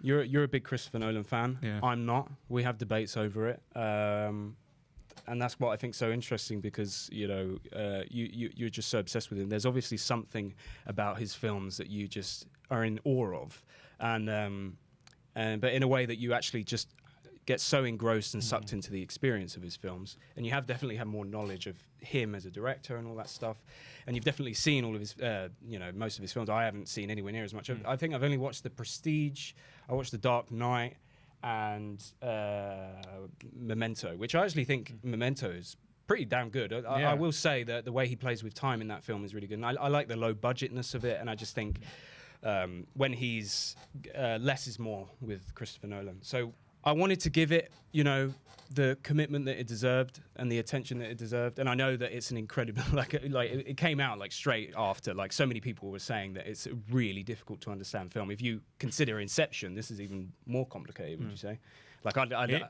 You're a big Christopher Nolan fan. Yeah. I'm not. We have debates over it. And that's what I think so interesting because, you're just so obsessed with him. There's obviously something about his films that you just are in awe of. But in a way that you actually just get so engrossed and sucked into the experience of his films. And you have definitely had more knowledge of him as a director and all that stuff. And you've definitely seen all of his, most of his films. I haven't seen anywhere near as much. I think I've only watched The Prestige. I watched The Dark Knight and Memento, which I actually think Memento is pretty damn good. I will say that the way he plays with time in that film is really good. And I like the low budgetness of it. And I just think when he's less is more with Christopher Nolan. So I wanted to give it, the commitment that it deserved and the attention that it deserved. And I know that it's an incredible, it came out like straight after, like so many people were saying that it's a really difficult to understand film. If you consider Inception, this is even more complicated, would you say? Like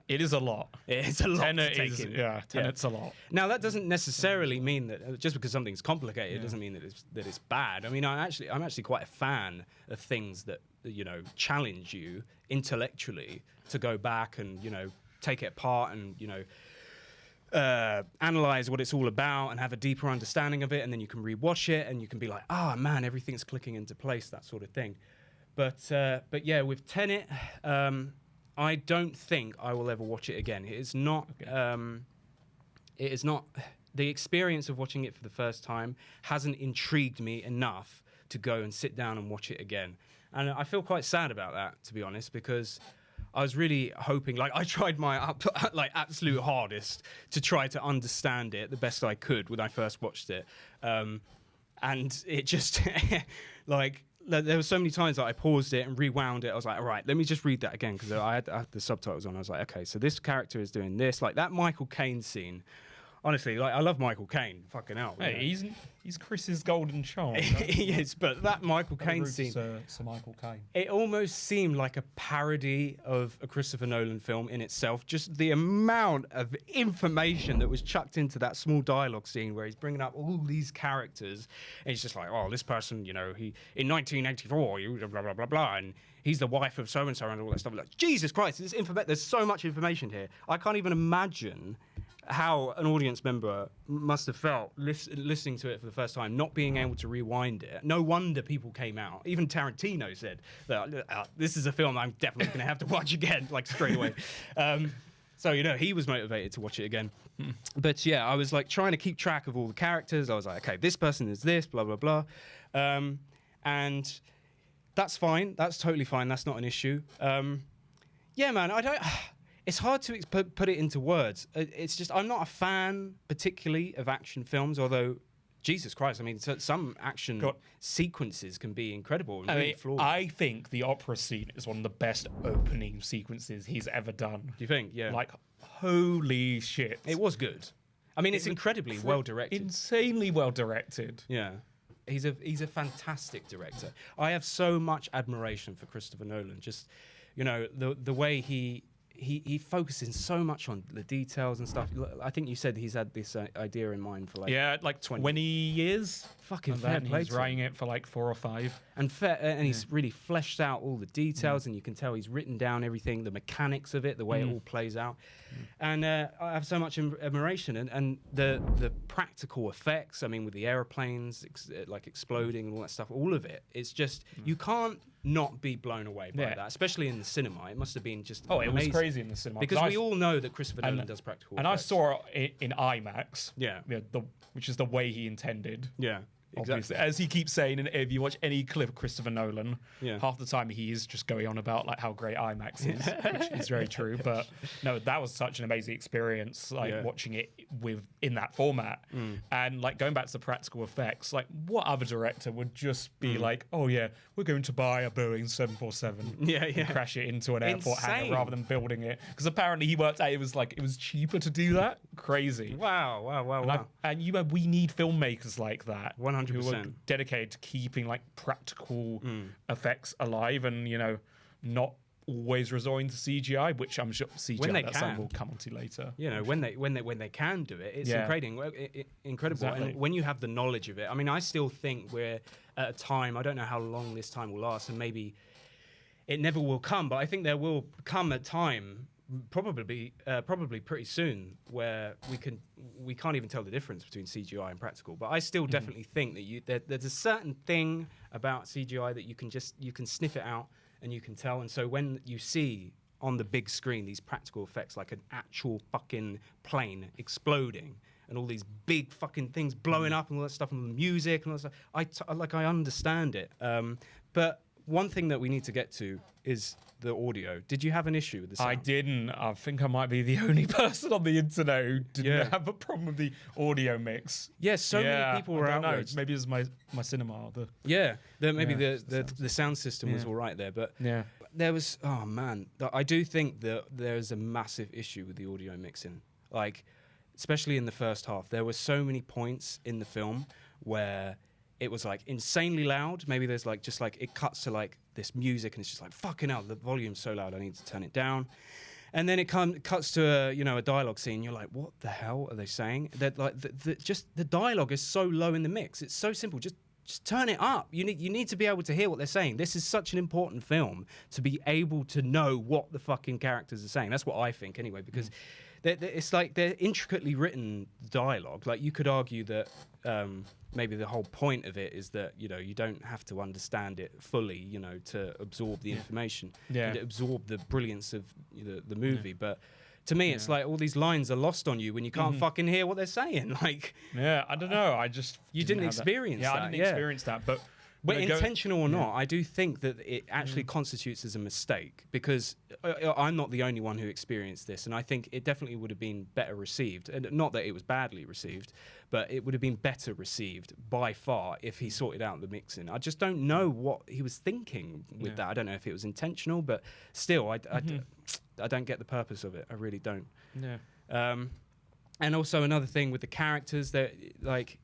it is a lot. It's a lot. Tenet is, Tenet's a lot. Now that doesn't necessarily mean that just because something's complicated doesn't mean that it's bad. I mean, I'm actually quite a fan of things that challenge you intellectually to go back and take it apart and analyze what it's all about and have a deeper understanding of it, and then you can rewatch it and you can be like, oh man, everything's clicking into place, that sort of thing. But yeah, with Tenet, I don't think I will ever watch it again. It is not. It is not. The experience of watching it for the first time hasn't intrigued me enough to go and sit down and watch it again. And I feel quite sad about that, to be honest, because I was really hoping, I tried my absolute hardest to try to understand it the best I could when I first watched it. And it just, there were so many times that I paused it and rewound it. I was like, all right, let me just read that again, because I had the subtitles on. I was like, okay, so this character is doing this. Like that Michael Caine scene. Honestly, I love Michael Caine. Fucking hell. Hey, he's Chris's golden child. He is, but that Michael Caine scene. Sir Michael Caine. It almost seemed like a parody of a Christopher Nolan film in itself. Just the amount of information that was chucked into that small dialogue scene where he's bringing up all these characters, and he's just like, oh, this person, he in 1984, blah blah blah blah, and he's the wife of so and so and all that stuff. Like, Jesus Christ, there's so much information here. I can't even imagine how an audience member must have felt listening to it for the first time, not being able to rewind it. No wonder people came out. Even Tarantino said that this is a film I'm definitely going to have to watch again, straight away. So, he was motivated to watch it again. But yeah, I was trying to keep track of all the characters. I was like, okay, this person is this, blah, blah, blah. And that's fine. That's totally fine. That's not an issue. Yeah, man, it's hard to put it into words. It's just, I'm not a fan particularly of action films, although, Jesus Christ, I mean, some action sequences can be incredible and really flawed. I think the opera scene is one of the best opening sequences he's ever done. Do you think? Yeah. Holy shit. It was good. I mean, it's incredibly well-directed. Insanely well-directed. Yeah. He's a fantastic director. I have so much admiration for Christopher Nolan. Just, the way he focuses so much on the details and stuff. I think you said he's had this idea in mind for 20 years. Fucking fair play. He's writing it for 4 or 5. And he's really fleshed out all the details, and you can tell he's written down everything, the mechanics of it, the way it all plays out. And I have so much admiration, and the practical effects. I mean, with the airplanes exploding and all that stuff, all of it. It's just you can't not be blown away by that, especially in the cinema. It must have been just it amazing. was crazy in the cinema because we all know that Christopher Nolan does practical effects. And I saw it in IMAX. Yeah, which is the way he intended. Yeah. Obviously, as he keeps saying, and if you watch any clip of Christopher Nolan, half the time he is just going on about how great IMAX is, which is very true. But no, that was such an amazing experience, watching it in that format, and going back to the practical effects. What other director would just be oh yeah, we're going to buy a Boeing 747, and crash it into an airport hangar rather than building it? Because apparently he worked out it was cheaper to do that. Crazy. Wow. And we need filmmakers like that. 100%. Who are dedicated to keeping practical effects alive, and not always resorting to CGI, which I'm sure CGI will come onto later. When they can do it, it's incredible. Exactly. And when you have the knowledge of it, I mean, I still think we're at a time. I don't know how long this time will last, and maybe it never will come. But I think there will come a time, probably pretty soon, where we can't even tell the difference between CGI and practical. But I still definitely think that there's a certain thing about CGI that you can sniff it out and you can tell. And so when you see on the big screen these practical effects, like an actual fucking plane exploding and all these big fucking things blowing up and all that stuff, and the music and all that stuff, I understand it. But one thing that we need to get to is the audio. Did you have an issue with the sound? I didn't. I think I might be the only person on the internet who didn't have a problem with the audio mix. Yeah, many people were outraged. Maybe it was my cinema. The sound system was all right there, but there was, oh man, I do think that there's a massive issue with the audio mixing. Like, especially in the first half, there were so many points in the film where it was like insanely loud. Maybe there's like just like it cuts to like this music and it's just like fucking hell, the volume's so loud, I need to turn it down. And then it cuts to a dialogue scene. You're like, what the hell are they saying? That like just the dialogue is so low in the mix. It's so simple. Just turn it up. You need to be able to hear what they're saying. This is such an important film to be able to know what the fucking characters are saying. That's what I think anyway, because it's like they're intricately written dialogue. Like you could argue that maybe the whole point of it is that you don't have to understand it fully, to absorb the information and absorb the brilliance of the movie. But to me, it's like all these lines are lost on you when you can't fucking hear what they're saying. Like, I don't know. I just you didn't experience that. I didn't experience that, but. But intentional or not, I do think that it actually constitutes as a mistake, because I'm not the only one who experienced this, and I think it definitely would have been better received. And not that it was badly received, but it would have been better received by far if he sorted out the mixing. I just don't know what he was thinking with that. I don't know if it was intentional, but still, I don't get the purpose of it. I really don't. Yeah. And also another thing with the characters, that like.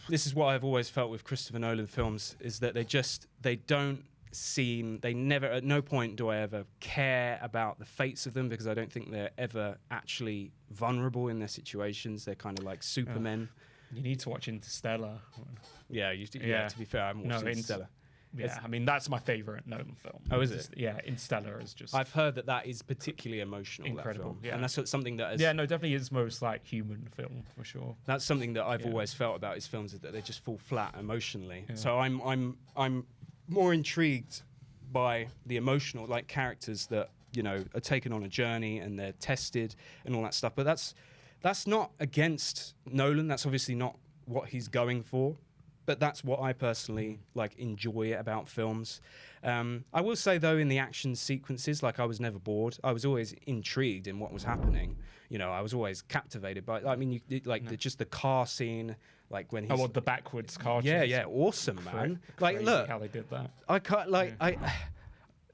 This is what I've always felt with Christopher Nolan films, is that they never, at no point do I ever care about the fates of them, because I don't think they're ever actually vulnerable in their situations. They're kind of like supermen. You need to watch Interstellar. Yeah, to be fair, I haven't watched Interstellar. Yeah, I mean, that's my favourite Nolan film. Oh, is it? Yeah, Interstellar is just... I've heard that is particularly emotional, incredible, that film. And that's something that... definitely his most, human film, for sure. That's something that I've always felt about his films, is that they just fall flat emotionally. Yeah. So I'm more intrigued by the emotional, characters that, are taken on a journey and they're tested and all that stuff. But that's not against Nolan. That's obviously not what he's going for. But that's what I personally enjoy about films. I will say though, in the action sequences, I was never bored. I was always intrigued in what was happening. I was always captivated by. I mean, just the car scene, when he's the backwards car. Yeah, awesome, man. Look how they did that. I can't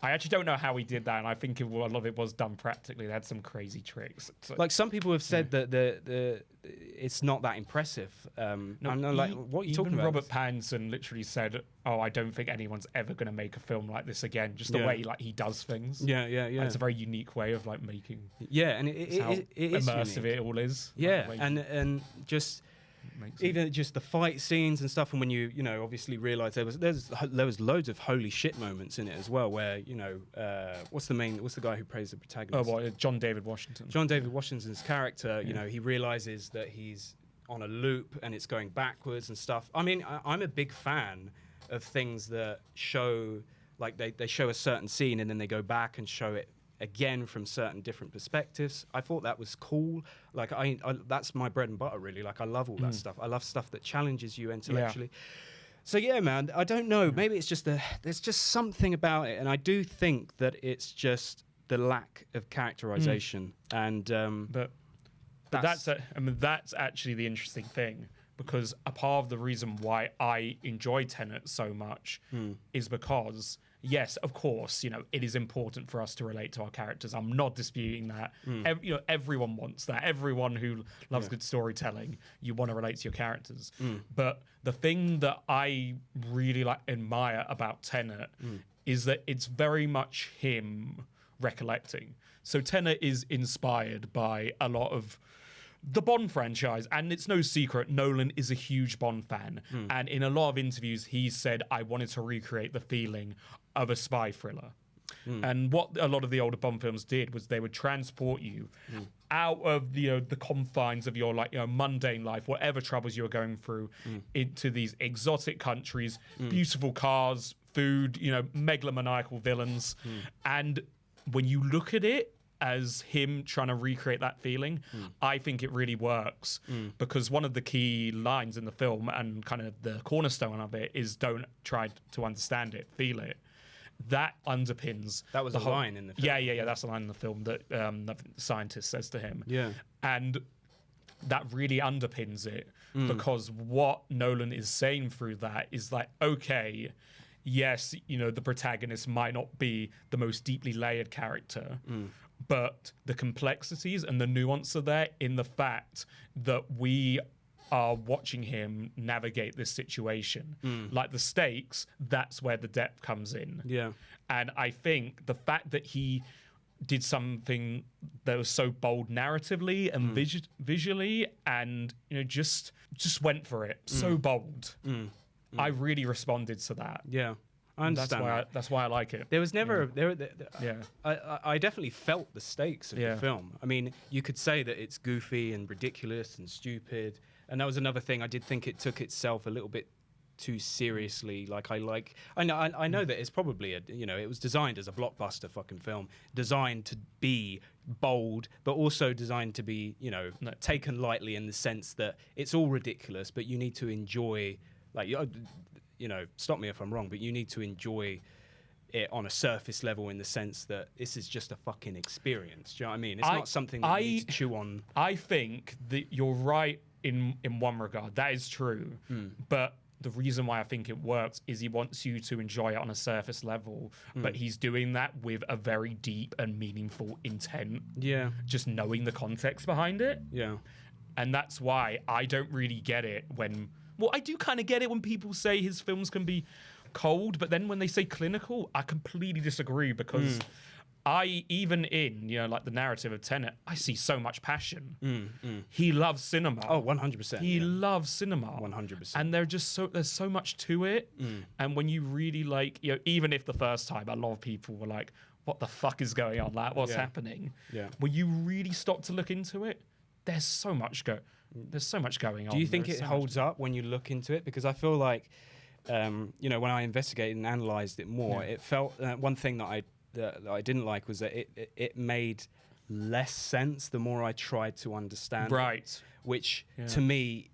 I actually don't know how he did that, and I think a lot of it was done practically. They had some crazy tricks. Some people have said that the it's not that impressive. I'm what are you talking about? Robert Pattinson literally said, I don't think anyone's ever going to make a film like this again. Just the way he does things. Yeah. It's a very unique way of making. Yeah, and it is immersive unique. It all is. Yeah, and just. Even just the fight scenes and stuff, and when you obviously realize there was loads of holy shit moments in it as well, where what's the guy who plays the protagonist? John David Washington. John David Washington's character, he realizes that he's on a loop and it's going backwards and stuff. I mean, I'm a big fan of things that show they show a certain scene and then they go back and show it again from certain different perspectives. I thought that was cool. I that's my bread and butter, really. I love all that stuff. I love stuff that challenges you intellectually. So yeah, man, I don't know. Maybe it's just there's just something about it, and I do think that it's just the lack of characterization. And but that's actually the interesting thing, because a part of the reason why I enjoy Tenet so much is because, yes, of course, it is important for us to relate to our characters. I'm not disputing that. Everyone wants that. Everyone who loves good storytelling, you want to relate to your characters. But the thing that I really admire about Tenet is that it's very much him recollecting. So Tenet is inspired by a lot of the Bond franchise, and it's no secret, Nolan is a huge Bond fan. And in a lot of interviews, he said, I wanted to recreate the feeling of a spy thriller. And what a lot of the older Bond films did was they would transport you out of the confines of your mundane life, whatever troubles you were going through, into these exotic countries, beautiful cars, food, megalomaniacal villains. And when you look at it as him trying to recreate that feeling, I think it really works, because one of the key lines in the film and kind of the cornerstone of it is don't try to understand it, feel it. That underpins. That was the whole line in the film. Yeah. That's the line in the film that the scientist says to him. Yeah. And that really underpins it, because what Nolan is saying through that is like, okay, yes, the protagonist might not be the most deeply layered character, but the complexities and the nuance are there in the fact that we are watching him navigate this situation. Like the stakes, that's where the depth comes in. Yeah. And I think the fact that he did something that was so bold narratively and visually, and just went for it, so bold. I really responded to that. Yeah. I understand. That's why I like it. There was never Yeah. I definitely felt the stakes of the film. I mean, you could say that it's goofy and ridiculous and stupid, and that was another thing. I did think it took itself a little bit too seriously. I know that it's probably it was designed as a blockbuster fucking film, designed to be bold, but also designed to be taken lightly in the sense that it's all ridiculous, but you need to enjoy, stop me if I'm wrong, but you need to enjoy it on a surface level, in the sense that this is just a fucking experience. Do you know what I mean? It's not something that you need to chew on. I think that you're right in one regard. That is true. But the reason why I think it works is he wants you to enjoy it on a surface level, but he's doing that with a very deep and meaningful intent. Yeah. Just knowing the context behind it. Yeah. And that's why I don't really get it when... Well, I do kind of get it when people say his films can be cold, but then when they say clinical, I completely disagree, because even in, the narrative of Tenet, I see so much passion. He loves cinema. Oh, 100%. He loves cinema. 100%. And there's so much to it. And when you really even if the first time a lot of people were like, what the fuck is going on? What's happening? Yeah. When you really stop to look into it, there's so much going on. Do you think it holds up when you look into it? Because I feel like, when I investigated and analysed it more, it felt one thing that I didn't like was that it made less sense the more I tried to understand. Right. It, which to me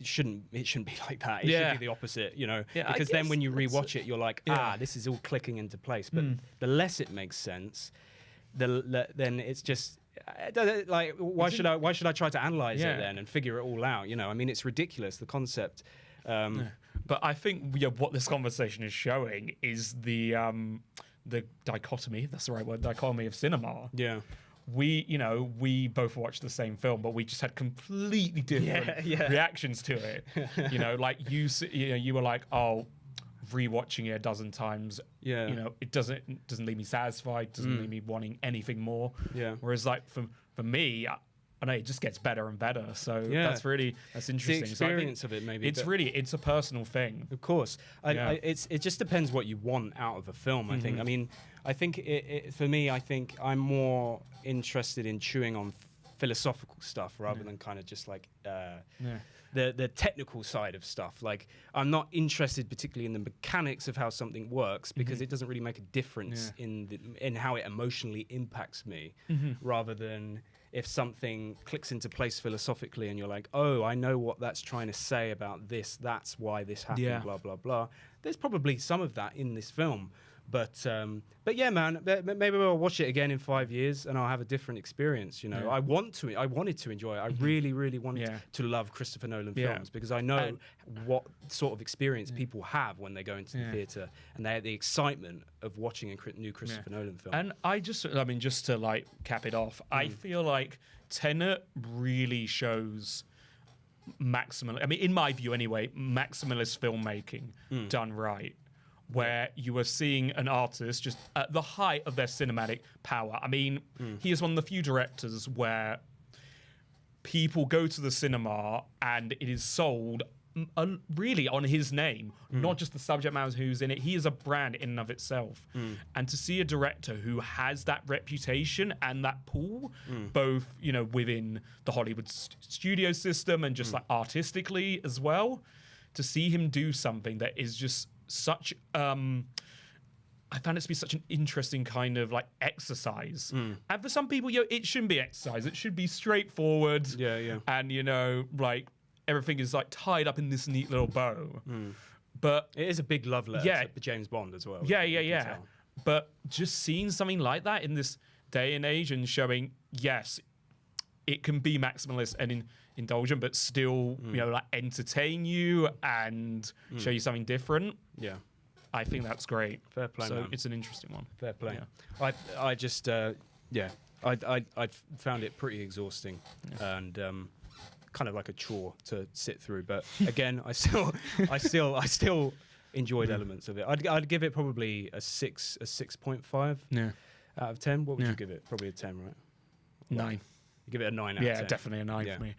shouldn't be like that. It should be the opposite, because then when you rewatch it, you're like, this is all clicking into place. But the less it makes sense, then it's just. Why should I try to analyze it then and figure it all out? I mean, it's ridiculous, the concept. But I think what this conversation is showing is the dichotomy, if that's the right word, dichotomy of cinema. Yeah. We both watched the same film, but we just had completely different reactions to it. You were like, oh, rewatching it a dozen times, it doesn't leave me satisfied, doesn't leave me wanting anything more. Yeah. Whereas for me, I know it just gets better and better. So that's interesting. The experience of it, maybe. It's a personal thing. Of course. It just depends what you want out of a film, I think. I mean, I think for me, I think I'm more interested in chewing on philosophical stuff rather than kind of just the technical side of stuff. Like, I'm not interested particularly in the mechanics of how something works, because it doesn't really make a difference in how it emotionally impacts me, rather than if something clicks into place philosophically and you're like, oh, I know what that's trying to say about this, that's why this happened, blah, blah, blah. There's probably some of that in this film. But yeah, man, maybe I'll watch it again in 5 years and I'll have a different experience. I wanted to enjoy it. I really, really wanted to love Christopher Nolan films, because I know what sort of experience people have when they go into the theatre, and they have the excitement of watching a new Christopher Nolan film. And just to cap it off, I feel like Tenet really shows in my view anyway, maximalist filmmaking done right. Where you are seeing an artist just at the height of their cinematic power. I mean, he is one of the few directors where people go to the cinema and it is sold really on his name, not just the subject matter who's in it. He is a brand in and of itself. And to see a director who has that reputation and that pull, both, you know, within the Hollywood studio system and just like artistically as well, to see him do something that is just such I found it to be such an interesting kind of like exercise. And for some people, it shouldn't be exercise. It should be straightforward. Yeah. And, you know, like everything is like tied up in this neat little bow. But it is a big love letter to James Bond as well. Yeah. But just seeing something like that in this day and age and showing, yes, it can be maximalist and indulgent, but still, you know, like entertain you and show you something different. Yeah. I think that's great. Fair play, so man. It's an interesting one. Fair play. Yeah. I just I found it pretty exhausting and kind of like a chore to sit through. But again, I still enjoyed elements of it. I'd give it probably a 6.5 out of 10. What would you give it? Probably a 10, right? 9. You give it a 9 out of 10. Yeah, definitely a 9 for me.